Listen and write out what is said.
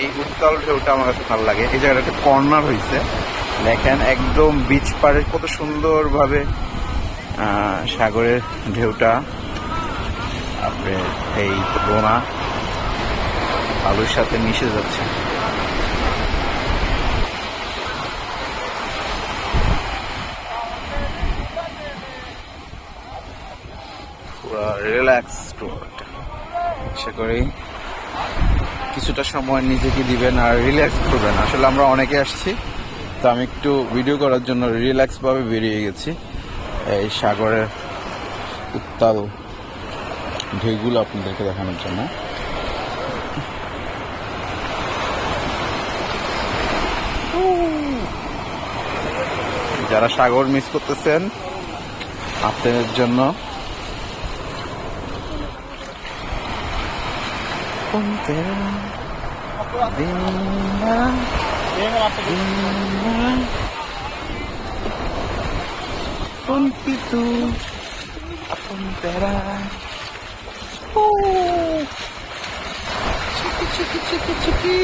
এই উত্তাল ঢেউটা আমার কাছে ভালো লাগে। এই জায়গাটা একটা কর্নার হয়েছে, দেখেন একদম বিচ পাড়ে কত সুন্দরভাবে সাগরের ঢেউটা আপনার এই রোনা আলুর সাথে মিশে যাচ্ছে। পুরো রিল্যাক্স ট্যুর। আশা করি কিছুটা সময় নিজেকে দিবেন আর রিল্যাক্স করবেন। আসলে আমরা অনেকে আসছি, তো আমি একটু ভিডিও করার জন্য রিল্যাক্স ভাবে বেরিয়ে গেছি এই সাগরের উত্তাল ঢেউগুলো আপনাদেরকে দেখানোর জন্য। যারা সাগর মিস করতেছেন আপনাদের জন্য চিকি চিকি চিকি চিকি